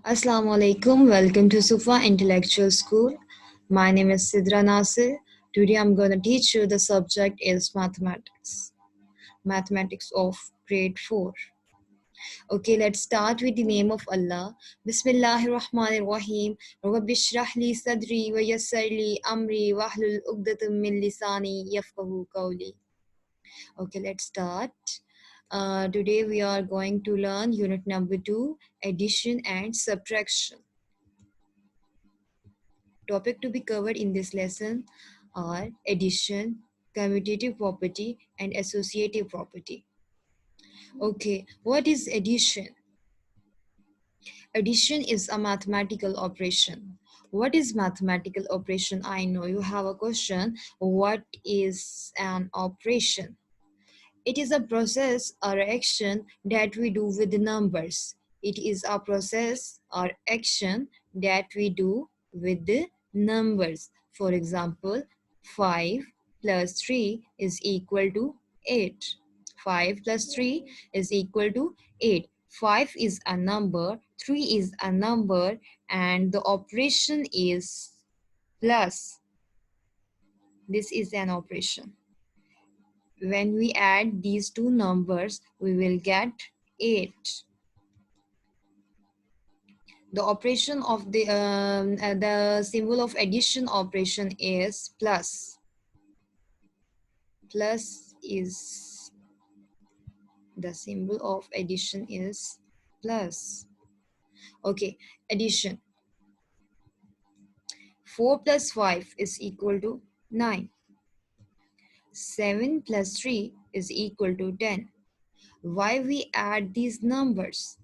Assalamu alaikum. Welcome to Sufa Intellectual School. My name is Sidra Nasir. Today I'm going to teach you the subject is mathematics. Mathematics of grade 4. Okay, let's start with the name of Allah. Bismillahir Rahmanir Rahim. Rabbi shrah li sadri wa yassir li amri wahlul 'uqdatam min lisani yafqahu qawli. Okay, let's start. Today we are going to learn unit number 2, addition and subtraction. Topic to be covered in this lesson are addition, commutative property, and associative property. Okay, what is addition? Addition is a mathematical operation. What is mathematical operation? I know you have a question. What is an operation? It is a process or action that we do with the numbers. It is a process or action that we do with the numbers. For example, 5 plus 3 is equal to 8. 5 plus 3 is equal to 8. 5 is a number, 3 is a number, and the operation is plus. This is an operation. When we add these two numbers, we will get 8. The operation of the symbol of addition operation is plus. Plus is the symbol of addition is plus. Okay, addition. 4 plus 5 is equal to 9. 7 plus 3 is equal to 10. Why we add these numbers?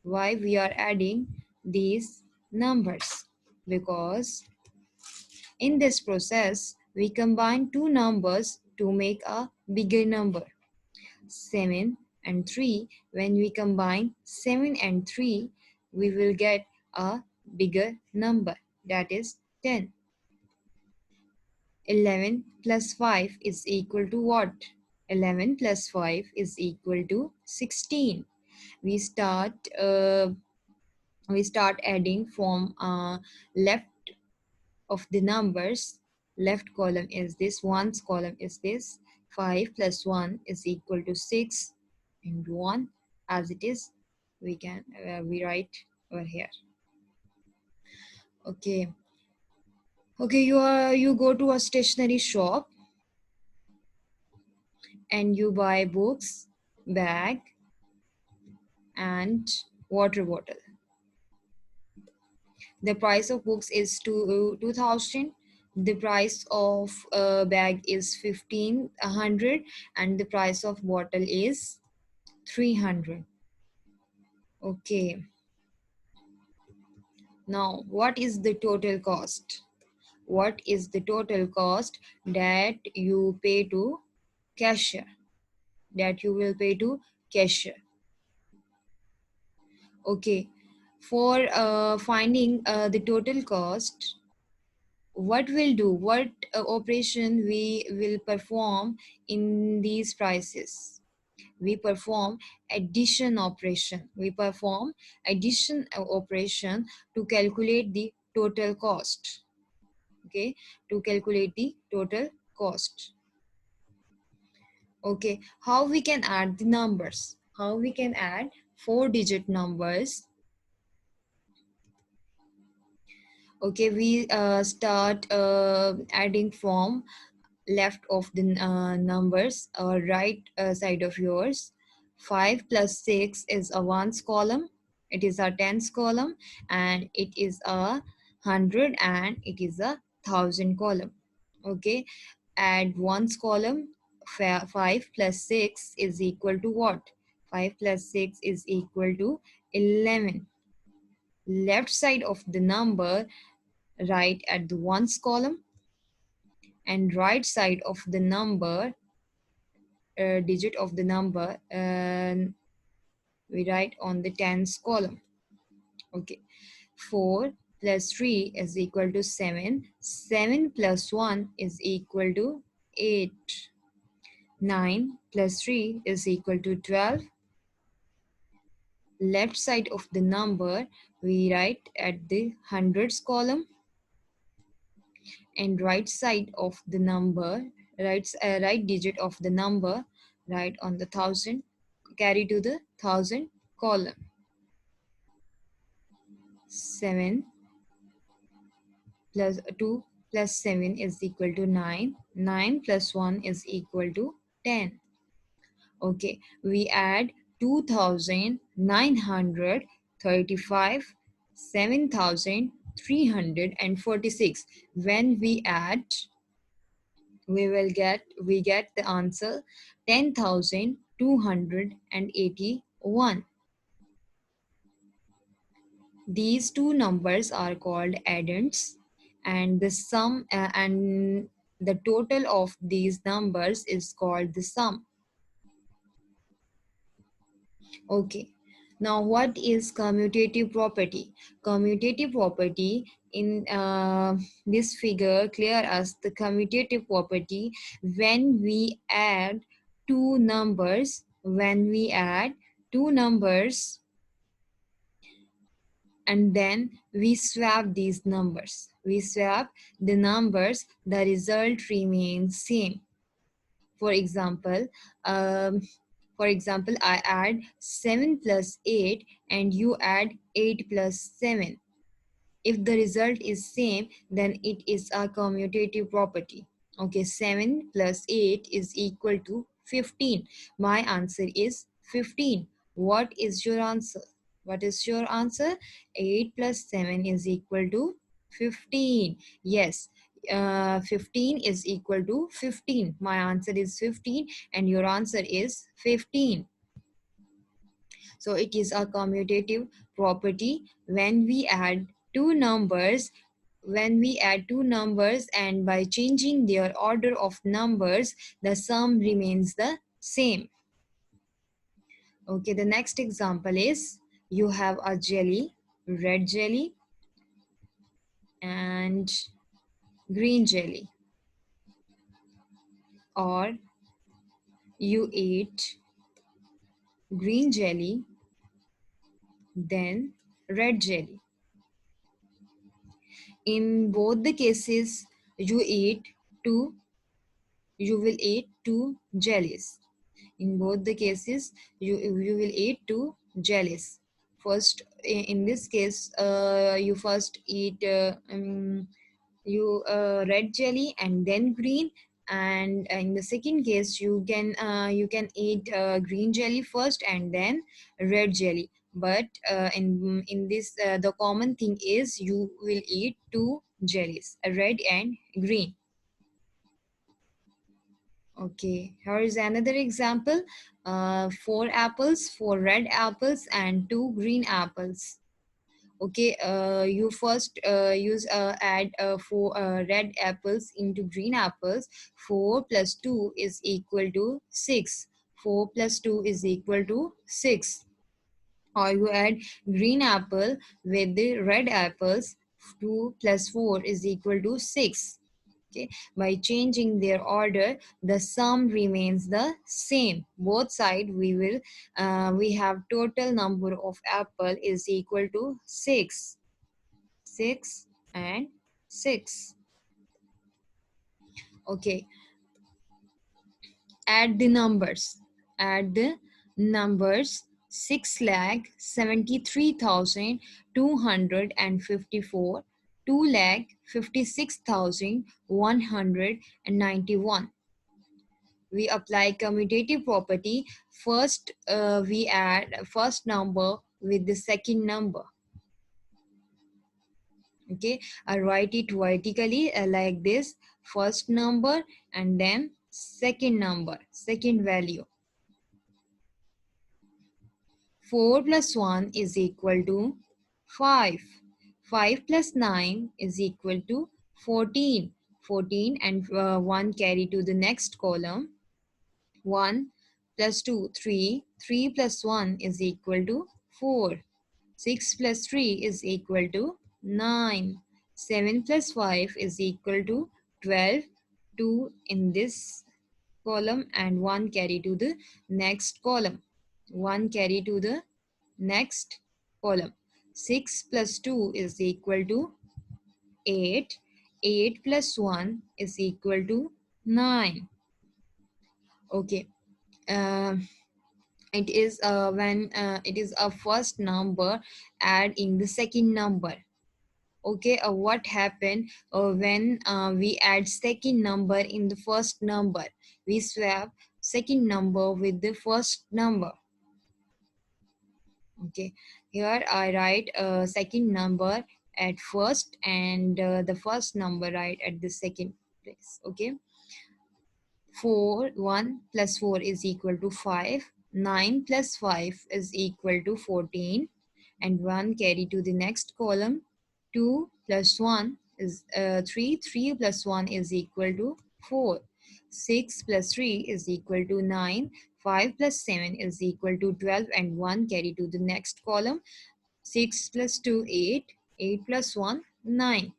Why we are adding these numbers? Because in this process we combine two numbers to make a bigger number. 7 and 3, when we combine 7 and 3, we will get a bigger number, that is 10. 11 plus 5 is equal to what? 11 plus 5 is equal to 16. We start adding from left of the numbers. Left column is this, ones column is this. 5 plus 1 is equal to 6, and 1 as it is we can we write over here. Okay, you go to a stationery shop and you buy books, bag, and water bottle. The price of books is 2,000. The price of bag is 1,500, and the price of bottle is 300. Okay. Now, what is the total cost? What is the total cost that you pay to cashier? That you will pay to cashier. Okay. For finding the total cost, what operation we will perform in these prices? We perform addition operation. We perform addition operation to calculate the total cost. Okay, to calculate the total cost. Okay, how we can add the numbers? How we can add 4-digit numbers? Okay, we start adding from left of the numbers or right side of yours. 5 plus 6 is a ones column, it is a tens column, and it is a 100 and it is a 1,000 column. Okay, add ones column. 5 plus 6 is equal to what? 5 plus 6 is equal to 11. Left side of the number, write at the ones column, and right side of the number, digit of the number, we write on the tens column. Okay, 4 plus 3 is equal to 7. 7 plus 1 is equal to 8. 9 plus 3 is equal to 12. left side of the number we write at the hundreds column, and right side of the number, right digit of the number, write on the thousand, carry to the thousand column. 7 plus 2 plus 7 is equal to 9. 9 plus 1 is equal to 10. Okay, we add 2,935, 7,346. When we add, we get the answer 10,281. These two numbers are called addends, and the sum and the total of these numbers is called the sum. Okay. Now, what is commutative property? Commutative property in this figure clear us the commutative property when we add two numbers. When we add two numbers and then we swap these numbers. We swap the numbers, the result remains same. For example, um, I add 7 plus 8 and you add 8 plus 7. If the result is same, then it is a commutative property. Okay, 7 plus 8 is equal to 15. My answer is 15. What is your answer? What is your answer? 8 plus 7 is equal to 15. Yes, 15 is equal to 15. My answer is 15 and your answer is 15. So it is a commutative property when we add two numbers, and by changing their order of numbers, the sum remains the same. Okay, the next example is you have a jelly, red jelly and green jelly, or you eat green jelly then red jelly. In both the cases, two you will eat two jellies. In both the cases, you will eat two jellies. First, in this case, you first eat red jelly and then green. And in the second case, you can eat green jelly first and then red jelly. But in this, the common thing is you will eat two jellies, red and green. Okay, here is another example. Four apples, four red apples and two green apples. Okay, you first add four red apples into green apples. 4 plus 2 is equal to 6. 4 plus 2 is equal to 6. Or you add green apple with the red apples. 2 plus 4 is equal to 6. Okay, by changing their order, the sum remains the same. Both side we have total number of apple is equal to 6. 6 and 6. Okay, add the numbers. Add the numbers. 6,73,254, 2,56,191. We apply commutative property. First, we add first number with the second number. Okay, I write it vertically like this: first number and then second number, second value. 4 plus 1 is equal to 5. 5 plus 9 is equal to 14. 14 and 1 carry to the next column. 1 plus 2, 3. 3 plus 1 is equal to 4. 6 plus 3 is equal to 9. 7 plus 5 is equal to 12. 2 in this column and 1 carry to the next column. 1 carry to the next column. 6 plus 2 is equal to 8. 8 plus 1 is equal to 9. Okay. Um it is when it is a first number add in the second number. Okay, what happened when we add second number in the first number? We swap second number with the first number. Okay, here I write second number at first and the first number right at the second place. Okay, 4 1 plus 4 is equal to 5. 9 plus 5 is equal to 14, and 1 carry to the next column. 2 plus 1 is 3. 3 plus 1 is equal to 4. 6 plus 3 is equal to 9. 5 plus 7 is equal to 12, and 1 carry to the next column. 6 plus 2 8. 8 plus 1 9.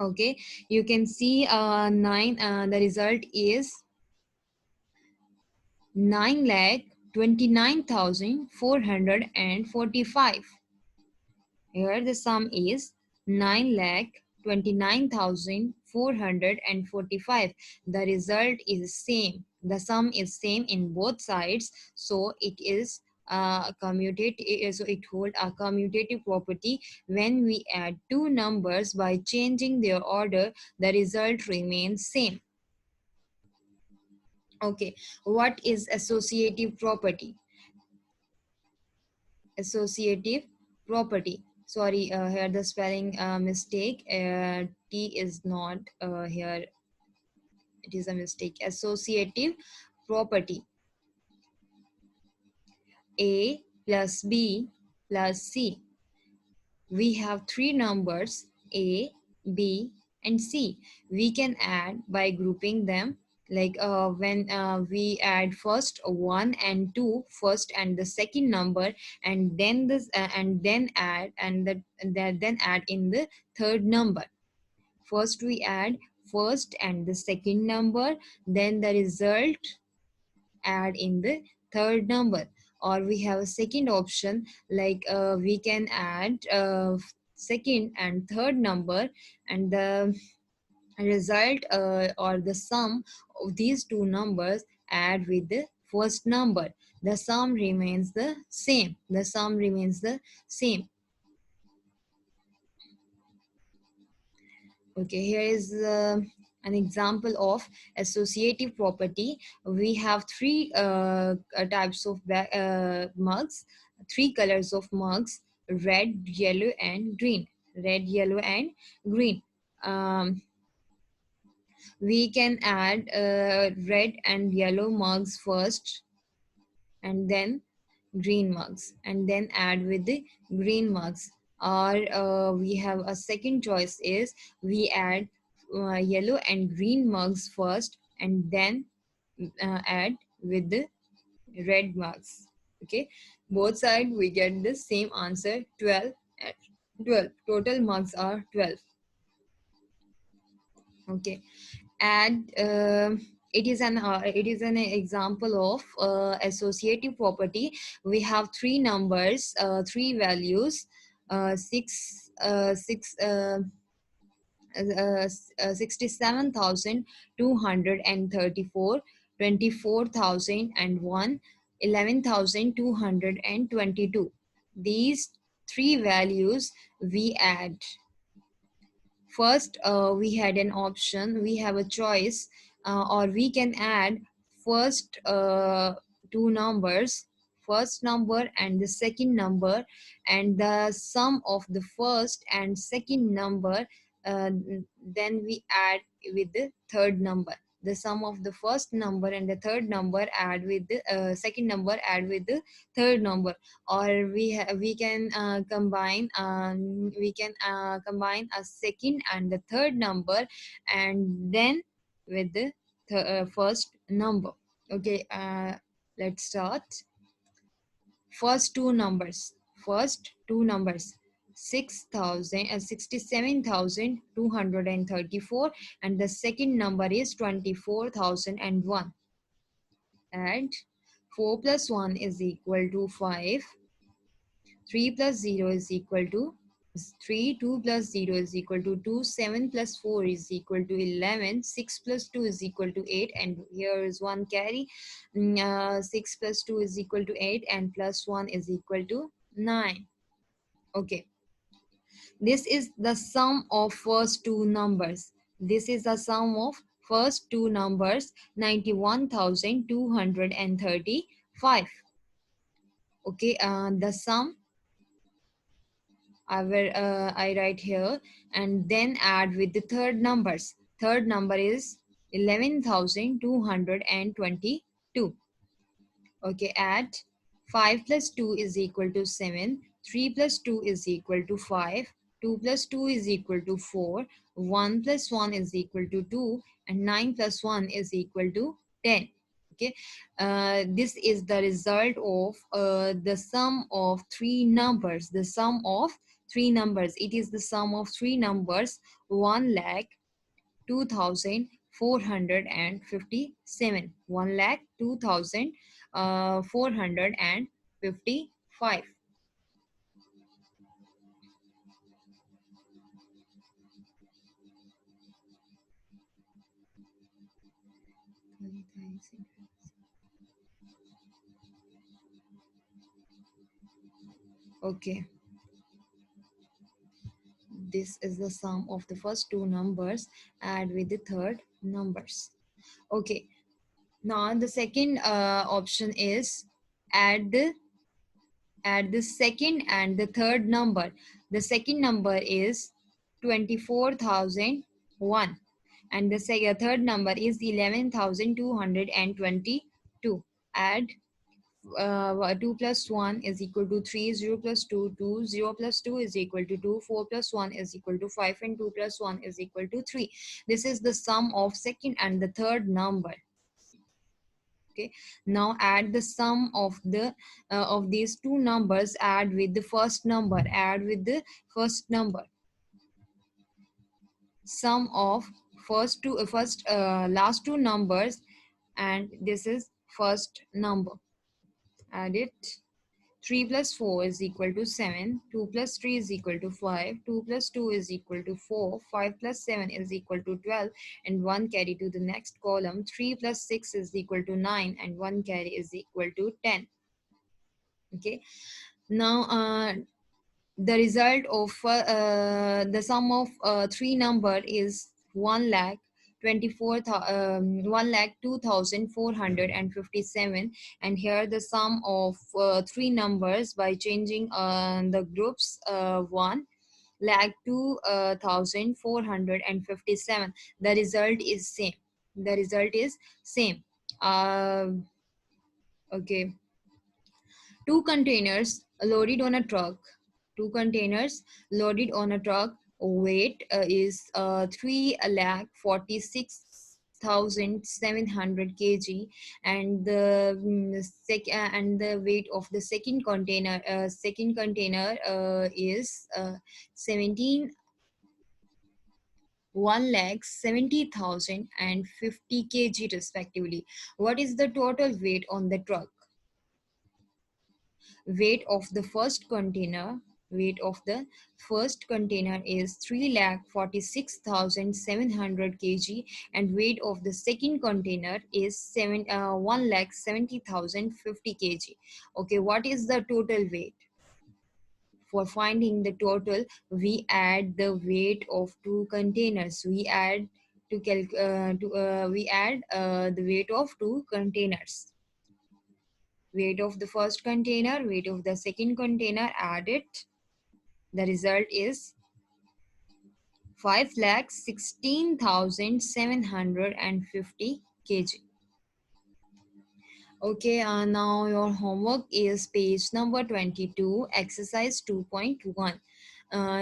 Okay, you can see 9, the result is 9,29,445. Here the sum is 9,29,445. The result is same. The sum is same in both sides, so it is commutative. So it holds a commutative property. When we add two numbers by changing their order, the result remains same. Okay, what is associative property? Associative property, sorry, here the spelling mistake, t is not here, it is a mistake. Associative property: a plus b plus c. We have three numbers a, b and c. We can add by grouping them, like when we add first 1 and 2, first and the second number, and then this and then add and then add in the third number. First we add first and the second number, then the result add in the third number. Or we have a second option, like we can add second and third number, and the result or the sum of these two numbers add with the first number. The sum remains the same. The sum remains the same. Okay, here is an example of associative property. We have three types of mugs, three colors of mugs: red, yellow, and green. Red, yellow, and green. Um, we can add red and yellow mugs first, and then green mugs, and then add with the green mugs. Or we have a second choice is we add yellow and green mugs first, and then add with the red mugs. Okay, both sides we get the same answer, 12. 12 total mugs are 12. Okay, and it is an example of associative property. We have three numbers, three values, 67,234, 24,001, 11,222. These three values we add. First, we had an option, we have a choice, or we can add first two numbers, first number and the second number, and the sum of the first and second number, uh, then we add with the third number. The sum of the first number and the third number add with the second number, add with the third number. Or we can combine a second and the third number, and then with the first number. Okay, let's start. First two numbers, 67,234, and the second number is 24,001. And 4 plus 1 is equal to 5. 3 plus 0 is equal to 3, 2 plus 0 is equal to 2, 7 plus 4 is equal to 11, 6 plus 2 is equal to 8, and here is one carry. 6 plus 2 is equal to 8, and plus 1 is equal to 9. Okay, this is the sum of first two numbers. This is the sum of first two numbers, 91,235. Okay, the sum I write here, and then add with the third numbers. Third number is 11,222. Okay, add 5 plus 2 is equal to 7, 3 plus 2 is equal to 5, 2 plus 2 is equal to 4, 1 plus 1 is equal to 2, and 9 plus 1 is equal to 10. Okay, this is the result of the sum of three numbers. The sum of three numbers. It is the sum of three numbers, 1 lakh 2,457. 1,02,455. Okay, this is the sum of the first two numbers. Add with the third numbers. Okay, now the second option is add the second and the third number. The second number is 24,001, and the third number is 11,222. Add 2 plus 1 is equal to 3, 0 plus 2, 2, 0 plus 2 is equal to 2, 4 plus 1 is equal to 5, and 2 plus 1 is equal to 3. This is the sum of second and the third number. Okay, now add the sum of these two numbers. Add with the first number. Add with the first number. Sum of last two numbers, and this is first number. Add it. 3 plus 4 is equal to 7, 2 plus 3 is equal to 5, 2 plus 2 is equal to 4, 5 plus 7 is equal to 12, and 1 carry to the next column. 3 plus 6 is equal to 9, and 1 carry is equal to 10. Okay, now the result of the sum of three number is 1 lakh 2,457, and here the sum of three numbers by changing the groups, 1 lakh 2,457. The result is same. The result is same. uh, okay, two containers loaded on a truck. Two containers loaded on a truck. Weight is 3 lakh 46,700 kg, and the weight of the second container is 17 1 lakh 70,050 kg respectively. What is the total weight on the truck? Weight of the first container is 3,46,700 kg, and weight of the second container is 1,70,050 kg. Okay, what is the total weight? For finding the total, we add the weight of two containers. We add the weight of two containers. Weight of the first container, weight of the second container, add it. The result is 5,16,750 kg. Okay, now your homework is page number 22, exercise 2.1.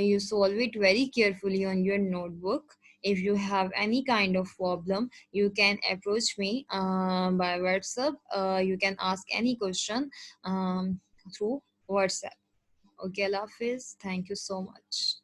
You solve it very carefully on your notebook. If you have any kind of problem, you can approach me by WhatsApp. You can ask any question through WhatsApp. Okay, Allah Hafiz. Thank you so much.